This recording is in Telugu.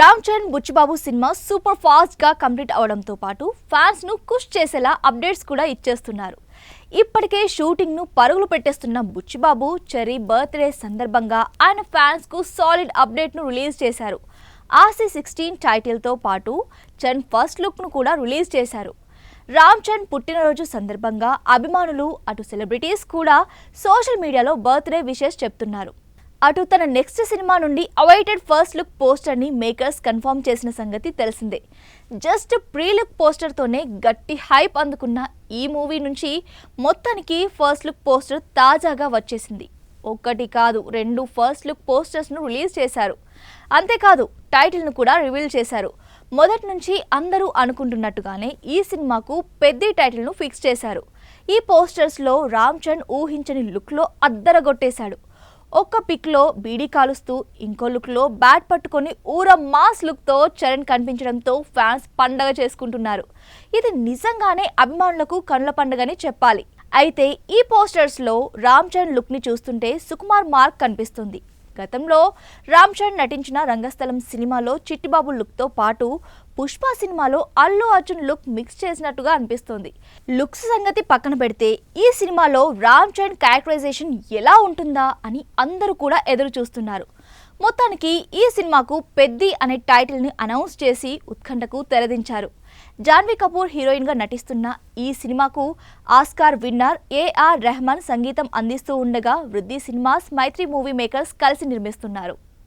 రామ్ చరణ్ బుచ్చిబాబు సినిమా సూపర్ ఫాస్ట్ గా కంప్లీట్ అవడంతో పాటు ఫ్యాన్స్ ను ఖుష్ చేసేలా అప్డేట్స్ కూడా ఇచ్చేస్తున్నారు. ఇప్పటికే షూటింగ్ ను పరుగులు పెట్టేస్తున్న బుచ్చిబాబు చెర్రీ బర్త్డే సందర్భంగా ఆయన ఫ్యాన్స్ కు సాలిడ్ అప్డేట్ ను రిలీజ్ చేశారు. RC16 టైటిల్ తో పాటు చరణ్ ఫస్ట్ లుక్ ను కూడా రిలీజ్ చేశారు. రామ్ చరణ్ పుట్టినరోజు సందర్భంగా అభిమానులు అటు సెలబ్రిటీస్ కూడా సోషల్ మీడియాలో బర్త్డే విషెస్ చెప్తున్నారు. అటు తన నెక్స్ట్ సినిమా నుండి అవైటెడ్ ఫస్ట్ లుక్ పోస్టర్ ని మేకర్స్ కన్ఫర్మ్ చేసిన సంగతి తెలిసిందే. జస్ట్ ప్రీ లుక్ పోస్టర్ తోనే గట్టి హైప్ అందుకున్న ఈ మూవీ నుంచి మొత్తానికి ఫస్ట్ లుక్ పోస్టర్ తాజాగా వచ్చేసింది. ఒక్కటి కాదు, 2 ఫస్ట్ లుక్ పోస్టర్స్ ను రిలీజ్ చేశారు. అంతేకాదు టైటిల్ ను కూడా రివీల్ చేశారు. మొదటి నుంచి అందరూ అనుకుంటున్నట్టుగానే ఈ సినిమాకు పెద్ద టైటిల్ ను ఫిక్స్ చేశారు. ఈ పోస్టర్స్ లో రామ్ చరణ్ ఊహించని లుక్ లో అద్దరగొట్టేశాడు. ఒక్క పిక్ లో బీడీ కాలుస్తూ, ఇంకో లుక్ లో బ్యాట్ పట్టుకొని ఊర మాస్ లుక్ తో చరణ్ కనిపించడంతో ఫ్యాన్స్ పండగ చేసుకుంటున్నారు. ఇది నిజంగానే అభిమానులకు కనుల పండుగని చెప్పాలి. అయితే ఈ పోస్టర్స్ లో రామ్ చరణ్ లుక్ ని చూస్తుంటే సుకుమార్ మార్క్ కనిపిస్తుంది. గతంలో రామ్ చరణ్ నటించిన రంగస్థలం సినిమాలో చిట్టిబాబు లుక్ తో పాటు పుష్ప సినిమాలో అల్లు అర్జున్ లుక్ మిక్స్ చేసినట్టుగా అనిపిస్తోంది. లుక్స్ సంగతి పక్కన పెడితే ఈ సినిమాలో రామ్ చరణ్ క్యారెక్టరైజేషన్ ఎలా ఉంటుందా అని అందరూ కూడా ఎదురు చూస్తున్నారు. మొత్తానికి ఈ సినిమాకు పెద్ది అనే టైటిల్ ని అనౌన్స్ చేసి ఉత్కంఠకు తెరదించారు. జాన్వీ కపూర్ హీరోయిన్ గా నటిస్తున్న ఈ సినిమాకు ఆస్కార్ విన్నర్ AR రెహమాన్ సంగీతం అందిస్తూ ఉండగా వృద్ధి సినిమాస్ మైత్రి మూవీ మేకర్స్ కలిసి నిర్మిస్తున్నారు.